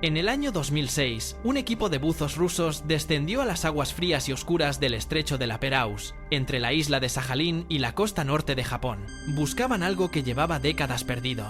En el año 2006, un equipo de buzos rusos descendió a las aguas frías y oscuras del estrecho de la Peraus, entre la isla de Sajalín y la costa norte de Japón. Buscaban algo que llevaba décadas perdido.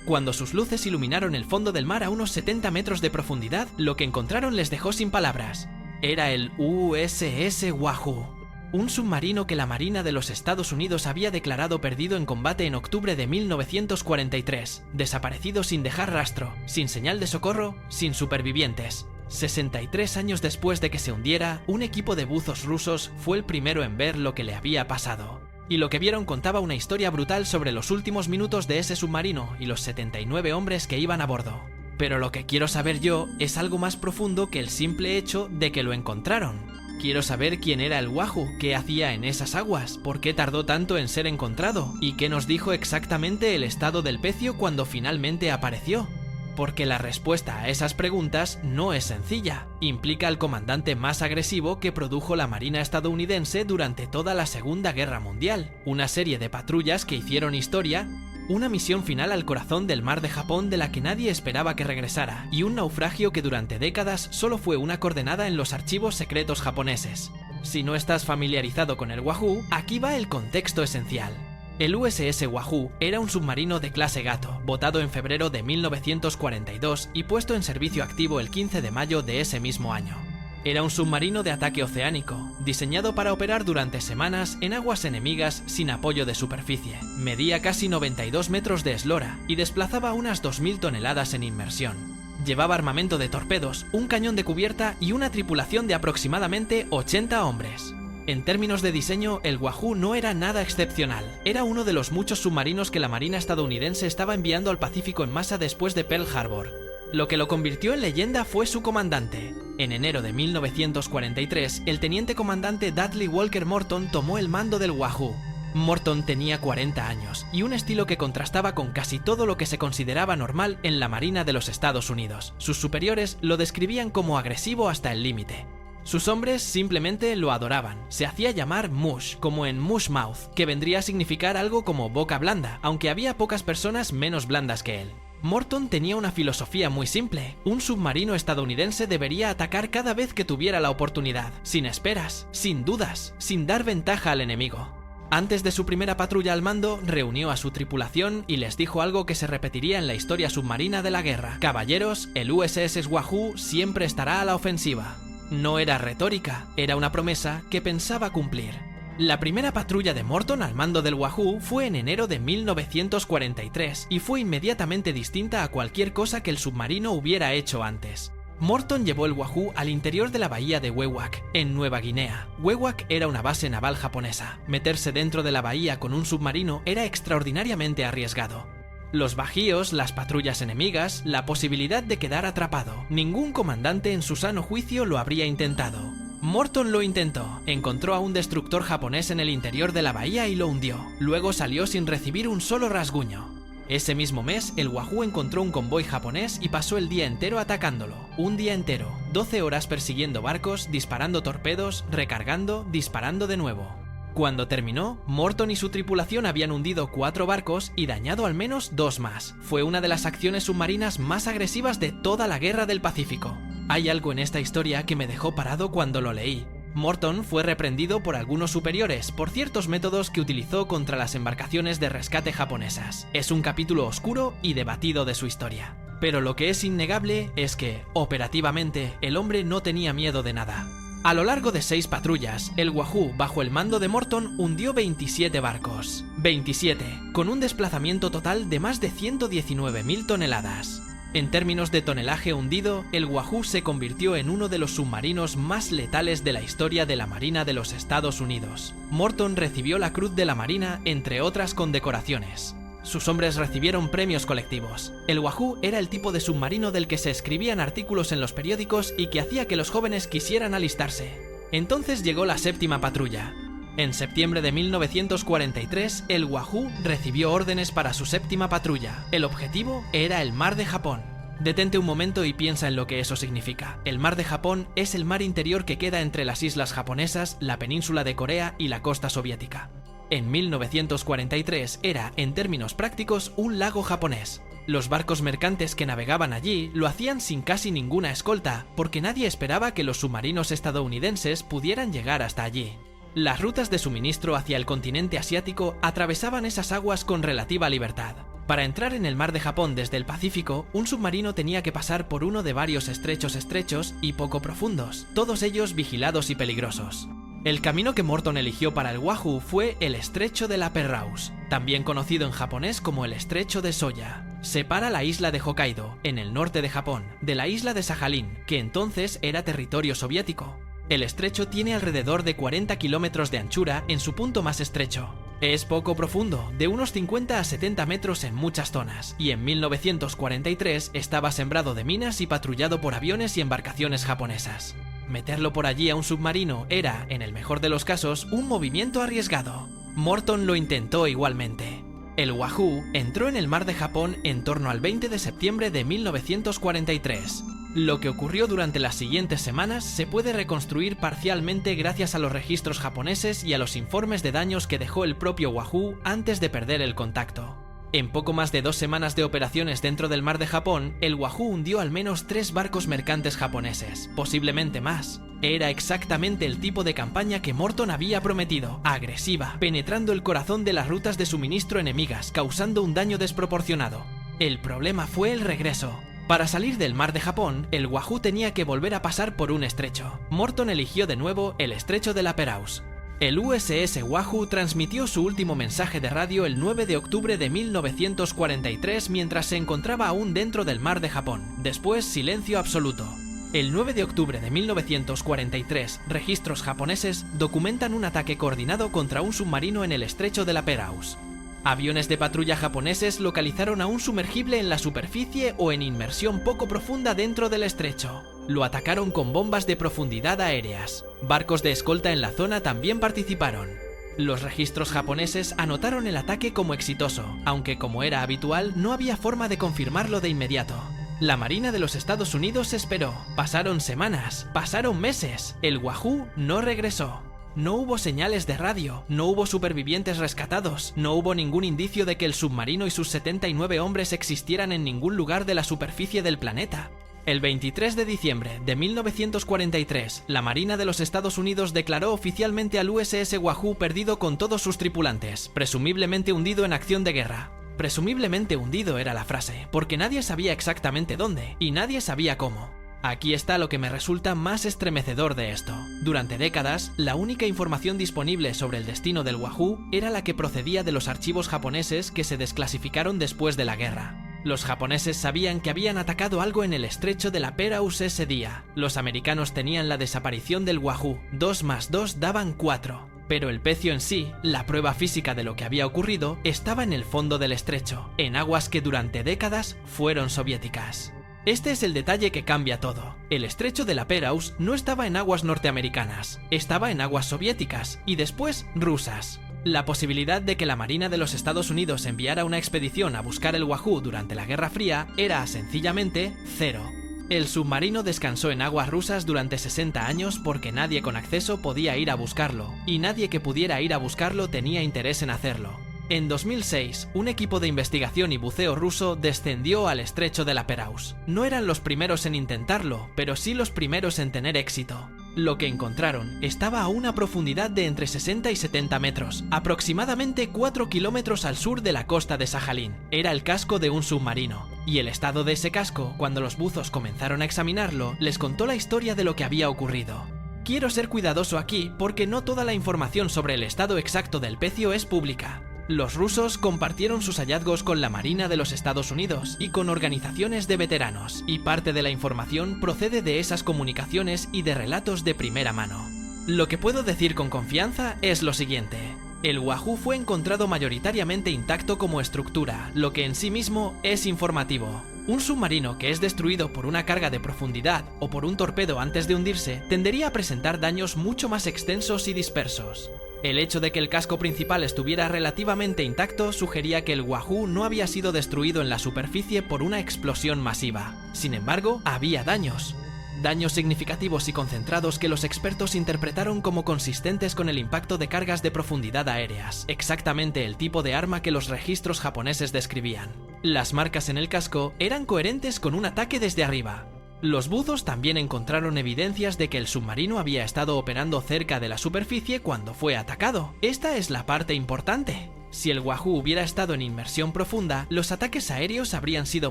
Cuando sus luces iluminaron el fondo del mar a unos 70 metros de profundidad, lo que encontraron les dejó sin palabras. Era el USS Wahoo, un submarino que la Marina de los Estados Unidos había declarado perdido en combate en octubre de 1943, desaparecido sin dejar rastro, sin señal de socorro, sin supervivientes. 63 años después de que se hundiera, un equipo de buzos rusos fue el primero en ver lo que le había pasado. Y lo que vieron contaba una historia brutal sobre los últimos minutos de ese submarino y los 79 hombres que iban a bordo. Pero lo que quiero saber yo es algo más profundo que el simple hecho de que lo encontraron. Quiero saber quién era el Wahoo, qué hacía en esas aguas, por qué tardó tanto en ser encontrado y qué nos dijo exactamente el estado del pecio cuando finalmente apareció. Porque la respuesta a esas preguntas no es sencilla. Implica al comandante más agresivo que produjo la Marina estadounidense durante toda la Segunda Guerra Mundial, una serie de patrullas que hicieron historia, una misión final al corazón del mar de Japón de la que nadie esperaba que regresara, y un naufragio que durante décadas solo fue una coordenada en los archivos secretos japoneses. Si no estás familiarizado con el Wahoo, aquí va el contexto esencial. El USS Wahoo era un submarino de clase Gato, botado en febrero de 1942 y puesto en servicio activo el 15 de mayo de ese mismo año. Era un submarino de ataque oceánico, diseñado para operar durante semanas en aguas enemigas sin apoyo de superficie. Medía casi 92 metros de eslora y desplazaba unas 2.000 toneladas en inmersión. Llevaba armamento de torpedos, un cañón de cubierta y una tripulación de aproximadamente 80 hombres. En términos de diseño, el Wahoo no era nada excepcional. Era uno de los muchos submarinos que la Marina estadounidense estaba enviando al Pacífico en masa después de Pearl Harbor. Lo que lo convirtió en leyenda fue su comandante. En enero de 1943, el teniente comandante Dudley Walker Morton tomó el mando del Wahoo. Morton tenía 40 años y un estilo que contrastaba con casi todo lo que se consideraba normal en la Marina de los Estados Unidos. Sus superiores lo describían como agresivo hasta el límite. Sus hombres simplemente lo adoraban. Se hacía llamar Mush, como en Mush Mouth, que vendría a significar algo como boca blanda, aunque había pocas personas menos blandas que él. Morton tenía una filosofía muy simple. Un submarino estadounidense debería atacar cada vez que tuviera la oportunidad, sin esperas, sin dudas, sin dar ventaja al enemigo. Antes de su primera patrulla al mando, reunió a su tripulación y les dijo algo que se repetiría en la historia submarina de la guerra. Caballeros, el USS Wahoo siempre estará a la ofensiva. No era retórica, era una promesa que pensaba cumplir. La primera patrulla de Morton al mando del Wahoo fue en enero de 1943 y fue inmediatamente distinta a cualquier cosa que el submarino hubiera hecho antes. Morton llevó el Wahoo al interior de la bahía de Wewak, en Nueva Guinea. Wewak era una base naval japonesa. Meterse dentro de la bahía con un submarino era extraordinariamente arriesgado. Los bajíos, las patrullas enemigas, la posibilidad de quedar atrapado. Ningún comandante en su sano juicio lo habría intentado. Morton lo intentó, encontró a un destructor japonés en el interior de la bahía y lo hundió. Luego salió sin recibir un solo rasguño. Ese mismo mes, el Wahoo encontró un convoy japonés y pasó el día entero atacándolo. Un día entero, 12 horas persiguiendo barcos, disparando torpedos, recargando, disparando de nuevo. Cuando terminó, Morton y su tripulación habían hundido 4 barcos y dañado al menos 2 más. Fue una de las acciones submarinas más agresivas de toda la Guerra del Pacífico. Hay algo en esta historia que me dejó parado cuando lo leí. Morton fue reprendido por algunos superiores por ciertos métodos que utilizó contra las embarcaciones de rescate japonesas. Es un capítulo oscuro y debatido de su historia. Pero lo que es innegable es que, operativamente, el hombre no tenía miedo de nada. A lo largo de 6 patrullas, el Wahoo, bajo el mando de Morton, hundió 27 barcos. 27, con un desplazamiento total de más de 119.000 toneladas. En términos de tonelaje hundido, el Wahoo se convirtió en uno de los submarinos más letales de la historia de la Marina de los Estados Unidos. Morton recibió la Cruz de la Marina, entre otras condecoraciones. Sus hombres recibieron premios colectivos. El Wahoo era el tipo de submarino del que se escribían artículos en los periódicos y que hacía que los jóvenes quisieran alistarse. Entonces llegó la 7ª patrulla. En septiembre de 1943, el Wahoo recibió órdenes para su 7ª patrulla. El objetivo era el Mar de Japón. Detente un momento y piensa en lo que eso significa. El Mar de Japón es el mar interior que queda entre las islas japonesas, la península de Corea y la costa soviética. En 1943 era, en términos prácticos, un lago japonés. Los barcos mercantes que navegaban allí lo hacían sin casi ninguna escolta, porque nadie esperaba que los submarinos estadounidenses pudieran llegar hasta allí. Las rutas de suministro hacia el continente asiático atravesaban esas aguas con relativa libertad. Para entrar en el mar de Japón desde el Pacífico, un submarino tenía que pasar por uno de varios estrechos y poco profundos, todos ellos vigilados y peligrosos. El camino que Morton eligió para el Wahoo fue el estrecho de la Penrose, también conocido en japonés como el estrecho de Soya. Separa la isla de Hokkaido, en el norte de Japón, de la isla de Sajalín, que entonces era territorio soviético. El estrecho tiene alrededor de 40 kilómetros de anchura en su punto más estrecho. Es poco profundo, de unos 50 a 70 metros en muchas zonas, y en 1943 estaba sembrado de minas y patrullado por aviones y embarcaciones japonesas. Meterlo por allí a un submarino era, en el mejor de los casos, un movimiento arriesgado. Morton lo intentó igualmente. El Wahoo entró en el mar de Japón en torno al 20 de septiembre de 1943. Lo que ocurrió durante las siguientes semanas se puede reconstruir parcialmente gracias a los registros japoneses y a los informes de daños que dejó el propio Wahoo antes de perder el contacto. En poco más de 2 semanas de operaciones dentro del mar de Japón, el Wahoo hundió al menos 3 barcos mercantes japoneses, posiblemente más. Era exactamente el tipo de campaña que Morton había prometido, agresiva, penetrando el corazón de las rutas de suministro enemigas, causando un daño desproporcionado. El problema fue el regreso. Para salir del mar de Japón, el Wahoo tenía que volver a pasar por un estrecho. Morton eligió de nuevo el estrecho de la Penrose. El USS Wahoo transmitió su último mensaje de radio el 9 de octubre de 1943 mientras se encontraba aún dentro del mar de Japón. Después, silencio absoluto. El 9 de octubre de 1943, registros japoneses documentan un ataque coordinado contra un submarino en el estrecho de la Penrose. Aviones de patrulla japoneses localizaron a un sumergible en la superficie o en inmersión poco profunda dentro del estrecho. Lo atacaron con bombas de profundidad aéreas. Barcos de escolta en la zona también participaron. Los registros japoneses anotaron el ataque como exitoso, aunque como era habitual no había forma de confirmarlo de inmediato. La Marina de los Estados Unidos esperó. Pasaron semanas, pasaron meses. El Wahoo no regresó. No hubo señales de radio, no hubo supervivientes rescatados, no hubo ningún indicio de que el submarino y sus 79 hombres existieran en ningún lugar de la superficie del planeta. El 23 de diciembre de 1943, la Marina de los Estados Unidos declaró oficialmente al USS Wahoo perdido con todos sus tripulantes, presumiblemente hundido en acción de guerra. Presumiblemente hundido era la frase, porque nadie sabía exactamente dónde, y nadie sabía cómo. Aquí está lo que me resulta más estremecedor de esto. Durante décadas, la única información disponible sobre el destino del Wahoo era la que procedía de los archivos japoneses que se desclasificaron después de la guerra. Los japoneses sabían que habían atacado algo en el estrecho de la Penrose ese día. Los americanos tenían la desaparición del Wahoo. 2 más 2 daban 4. Pero el pecio en sí, la prueba física de lo que había ocurrido, estaba en el fondo del estrecho, en aguas que durante décadas fueron soviéticas. Este es el detalle que cambia todo. El estrecho de la Penrose no estaba en aguas norteamericanas, estaba en aguas soviéticas y después rusas. La posibilidad de que la Marina de los Estados Unidos enviara una expedición a buscar el Wahoo durante la Guerra Fría era sencillamente cero. El submarino descansó en aguas rusas durante 60 años porque nadie con acceso podía ir a buscarlo, y nadie que pudiera ir a buscarlo tenía interés en hacerlo. En 2006, un equipo de investigación y buceo ruso descendió al estrecho de la Penrose. No eran los primeros en intentarlo, pero sí los primeros en tener éxito. Lo que encontraron estaba a una profundidad de entre 60 y 70 metros, aproximadamente 4 kilómetros al sur de la costa de Sajalín. Era el casco de un submarino, y el estado de ese casco, cuando los buzos comenzaron a examinarlo, les contó la historia de lo que había ocurrido. Quiero ser cuidadoso aquí porque no toda la información sobre el estado exacto del pecio es pública. Los rusos compartieron sus hallazgos con la Marina de los Estados Unidos y con organizaciones de veteranos, y parte de la información procede de esas comunicaciones y de relatos de primera mano. Lo que puedo decir con confianza es lo siguiente. El Wahoo fue encontrado mayoritariamente intacto como estructura, lo que en sí mismo es informativo. Un submarino que es destruido por una carga de profundidad o por un torpedo antes de hundirse tendería a presentar daños mucho más extensos y dispersos. El hecho de que el casco principal estuviera relativamente intacto sugería que el Wahoo no había sido destruido en la superficie por una explosión masiva. Sin embargo, había daños. daños significativos y concentrados que los expertos interpretaron como consistentes con el impacto de cargas de profundidad aéreas, exactamente el tipo de arma que los registros japoneses describían. Las marcas en el casco eran coherentes con un ataque desde arriba. Los buzos también encontraron evidencias de que el submarino había estado operando cerca de la superficie cuando fue atacado. Esta es la parte importante. Si el Wahoo hubiera estado en inmersión profunda, los ataques aéreos habrían sido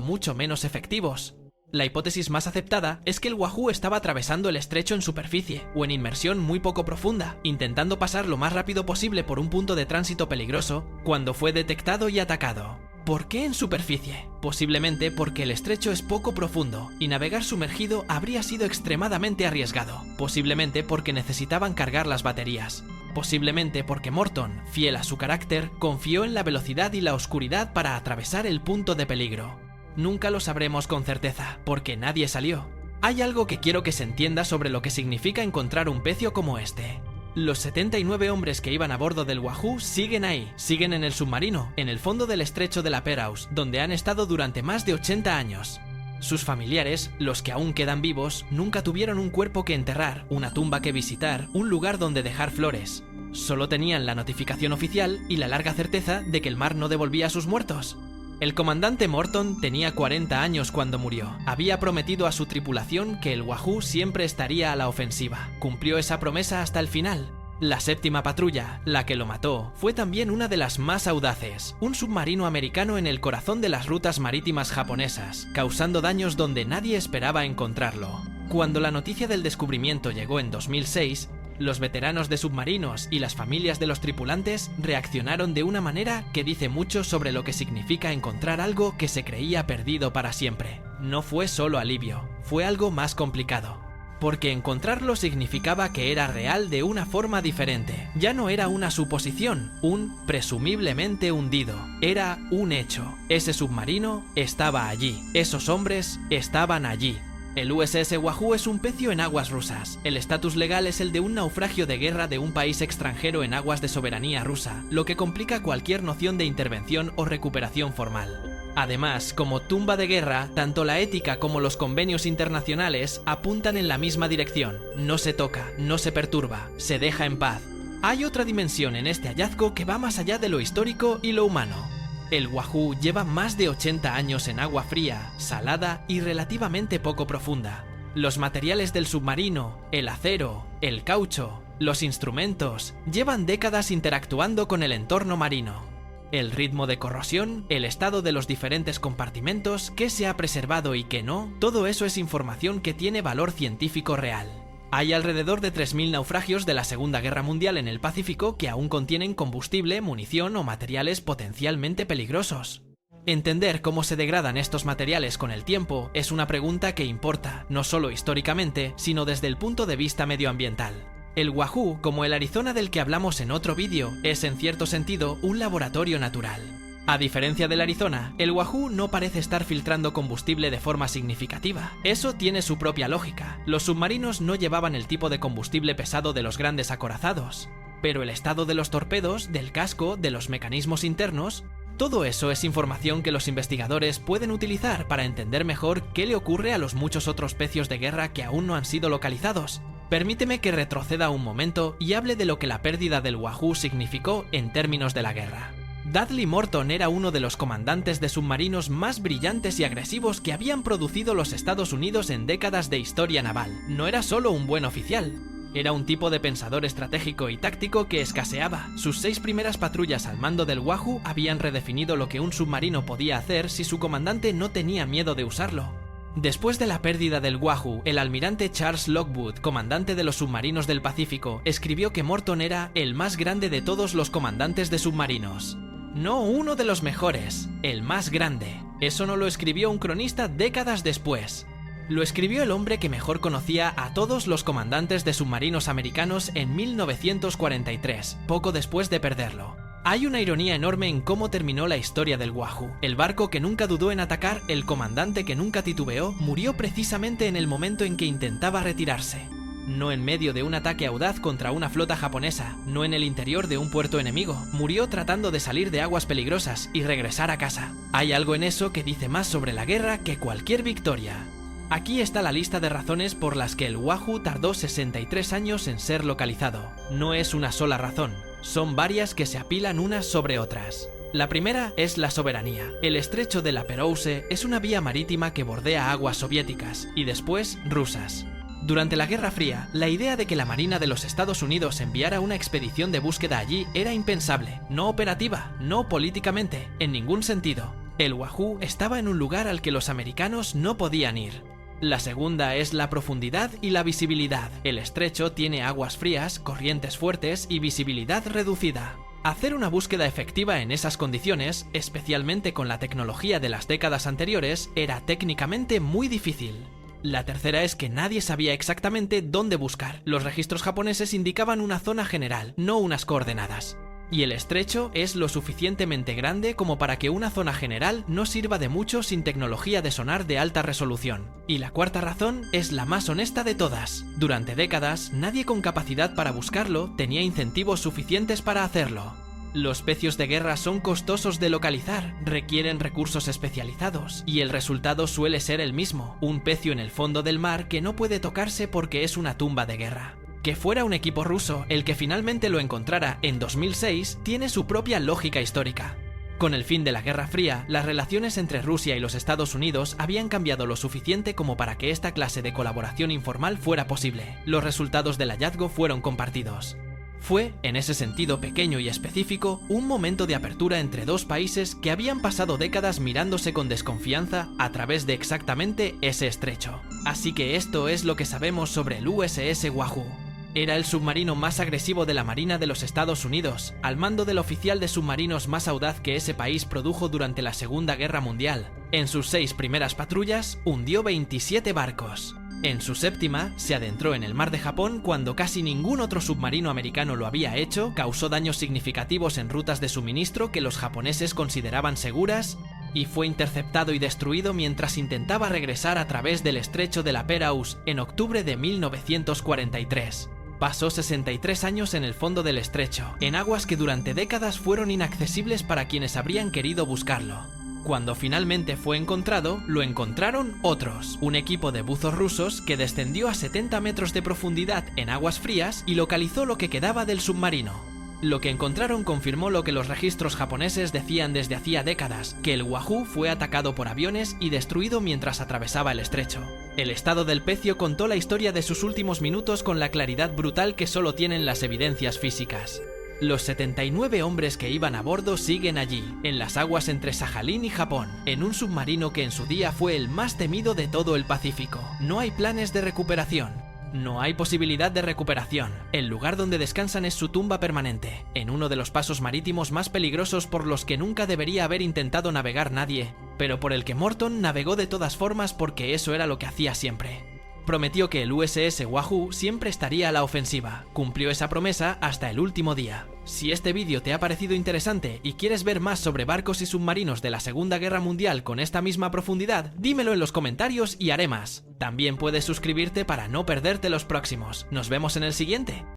mucho menos efectivos. La hipótesis más aceptada es que el Wahoo estaba atravesando el estrecho en superficie, o en inmersión muy poco profunda, intentando pasar lo más rápido posible por un punto de tránsito peligroso, cuando fue detectado y atacado. ¿Por qué en superficie? Posiblemente porque el estrecho es poco profundo y navegar sumergido habría sido extremadamente arriesgado. Posiblemente porque necesitaban cargar las baterías. Posiblemente porque Morton, fiel a su carácter, confió en la velocidad y la oscuridad para atravesar el punto de peligro. Nunca lo sabremos con certeza, porque nadie salió. Hay algo que quiero que se entienda sobre lo que significa encontrar un pecio como este. Los 79 hombres que iban a bordo del Wahoo siguen ahí, siguen en el submarino, en el fondo del estrecho de la Perouse, donde han estado durante más de 80 años. Sus familiares, los que aún quedan vivos, nunca tuvieron un cuerpo que enterrar, una tumba que visitar, un lugar donde dejar flores. Solo tenían la notificación oficial y la larga certeza de que el mar no devolvía a sus muertos. El comandante Morton tenía 40 años cuando murió. Había prometido a su tripulación que el Wahoo siempre estaría a la ofensiva. Cumplió esa promesa hasta el final. La séptima patrulla, la que lo mató, fue también una de las más audaces. Un submarino americano en el corazón de las rutas marítimas japonesas, causando daños donde nadie esperaba encontrarlo. Cuando la noticia del descubrimiento llegó en 2006, los veteranos de submarinos y las familias de los tripulantes reaccionaron de una manera que dice mucho sobre lo que significa encontrar algo que se creía perdido para siempre. No fue solo alivio, fue algo más complicado. Porque encontrarlo significaba que era real de una forma diferente. Ya no era una suposición, un presumiblemente hundido. Era un hecho. Ese submarino estaba allí. Esos hombres estaban allí. El USS Wahoo es un pecio en aguas rusas. El estatus legal es el de un naufragio de guerra de un país extranjero en aguas de soberanía rusa, lo que complica cualquier noción de intervención o recuperación formal. Además, como tumba de guerra, tanto la ética como los convenios internacionales apuntan en la misma dirección. No se toca, no se perturba, se deja en paz. Hay otra dimensión en este hallazgo que va más allá de lo histórico y lo humano. El Wahoo lleva más de 80 años en agua fría, salada y relativamente poco profunda. Los materiales del submarino, el acero, el caucho, los instrumentos, llevan décadas interactuando con el entorno marino. El ritmo de corrosión, el estado de los diferentes compartimentos, qué se ha preservado y qué no, todo eso es información que tiene valor científico real. Hay alrededor de 3.000 naufragios de la Segunda Guerra Mundial en el Pacífico que aún contienen combustible, munición o materiales potencialmente peligrosos. Entender cómo se degradan estos materiales con el tiempo es una pregunta que importa, no solo históricamente, sino desde el punto de vista medioambiental. El Wahoo, como el Arizona del que hablamos en otro vídeo, es en cierto sentido un laboratorio natural. A diferencia del Arizona, el Wahoo no parece estar filtrando combustible de forma significativa. Eso tiene su propia lógica. Los submarinos no llevaban el tipo de combustible pesado de los grandes acorazados. Pero el estado de los torpedos, del casco, de los mecanismos internos, todo eso es información que los investigadores pueden utilizar para entender mejor qué le ocurre a los muchos otros pecios de guerra que aún no han sido localizados. Permíteme que retroceda un momento y hable de lo que la pérdida del Wahoo significó en términos de la guerra. Dudley Morton era uno de los comandantes de submarinos más brillantes y agresivos que habían producido los Estados Unidos en décadas de historia naval. No era solo un buen oficial. Era un tipo de pensador estratégico y táctico que escaseaba. Sus 6 primeras patrullas al mando del Wahoo habían redefinido lo que un submarino podía hacer si su comandante no tenía miedo de usarlo. Después de la pérdida del Wahoo, el almirante Charles Lockwood, comandante de los submarinos del Pacífico, escribió que Morton era el más grande de todos los comandantes de submarinos. No uno de los mejores, el más grande. Eso no lo escribió un cronista décadas después. Lo escribió el hombre que mejor conocía a todos los comandantes de submarinos americanos en 1943, poco después de perderlo. Hay una ironía enorme en cómo terminó la historia del Wahoo. El barco que nunca dudó en atacar, el comandante que nunca titubeó, murió precisamente en el momento en que intentaba retirarse. No en medio de un ataque audaz contra una flota japonesa, no en el interior de un puerto enemigo. Murió tratando de salir de aguas peligrosas y regresar a casa. Hay algo en eso que dice más sobre la guerra que cualquier victoria. Aquí está la lista de razones por las que el Wahoo tardó 63 años en ser localizado. No es una sola razón, son varias que se apilan unas sobre otras. La primera es la soberanía. El estrecho de la Perouse es una vía marítima que bordea aguas soviéticas y después rusas. Durante la Guerra Fría, la idea de que la Marina de los Estados Unidos enviara una expedición de búsqueda allí era impensable, no operativa, no políticamente, en ningún sentido. El Wahoo estaba en un lugar al que los americanos no podían ir. La segunda es la profundidad y la visibilidad. El estrecho tiene aguas frías, corrientes fuertes y visibilidad reducida. Hacer una búsqueda efectiva en esas condiciones, especialmente con la tecnología de las décadas anteriores, era técnicamente muy difícil. La tercera es que nadie sabía exactamente dónde buscar. Los registros japoneses indicaban una zona general, no unas coordenadas. Y el estrecho es lo suficientemente grande como para que una zona general no sirva de mucho sin tecnología de sonar de alta resolución. Y la cuarta razón es la más honesta de todas. Durante décadas, nadie con capacidad para buscarlo tenía incentivos suficientes para hacerlo. Los pecios de guerra son costosos de localizar, requieren recursos especializados, y el resultado suele ser el mismo, un pecio en el fondo del mar que no puede tocarse porque es una tumba de guerra. Que fuera un equipo ruso el que finalmente lo encontrara en 2006 tiene su propia lógica histórica. Con el fin de la Guerra Fría, las relaciones entre Rusia y los Estados Unidos habían cambiado lo suficiente como para que esta clase de colaboración informal fuera posible. Los resultados del hallazgo fueron compartidos. Fue, en ese sentido pequeño y específico, un momento de apertura entre dos países que habían pasado décadas mirándose con desconfianza a través de exactamente ese estrecho. Así que esto es lo que sabemos sobre el USS Wahoo. Era el submarino más agresivo de la Marina de los Estados Unidos, al mando del oficial de submarinos más audaz que ese país produjo durante la Segunda Guerra Mundial. En sus 6 primeras patrullas, hundió 27 barcos. En su séptima, se adentró en el mar de Japón cuando casi ningún otro submarino americano lo había hecho, causó daños significativos en rutas de suministro que los japoneses consideraban seguras, y fue interceptado y destruido mientras intentaba regresar a través del estrecho de la Perouse en octubre de 1943. Pasó 63 años en el fondo del estrecho, en aguas que durante décadas fueron inaccesibles para quienes habrían querido buscarlo. Cuando finalmente fue encontrado, lo encontraron otros, un equipo de buzos rusos que descendió a 70 metros de profundidad en aguas frías y localizó lo que quedaba del submarino. Lo que encontraron confirmó lo que los registros japoneses decían desde hacía décadas, que el Wahoo fue atacado por aviones y destruido mientras atravesaba el estrecho. El estado del pecio contó la historia de sus últimos minutos con la claridad brutal que solo tienen las evidencias físicas. Los 79 hombres que iban a bordo siguen allí, en las aguas entre Sajalín y Japón, en un submarino que en su día fue el más temido de todo el Pacífico. No hay planes de recuperación. No hay posibilidad de recuperación. El lugar donde descansan es su tumba permanente, en uno de los pasos marítimos más peligrosos por los que nunca debería haber intentado navegar nadie, pero por el que Morton navegó de todas formas porque eso era lo que hacía siempre. Prometió que el USS Wahoo siempre estaría a la ofensiva. Cumplió esa promesa hasta el último día. Si este vídeo te ha parecido interesante y quieres ver más sobre barcos y submarinos de la Segunda Guerra Mundial con esta misma profundidad, dímelo en los comentarios y haré más. También puedes suscribirte para no perderte los próximos. Nos vemos en el siguiente.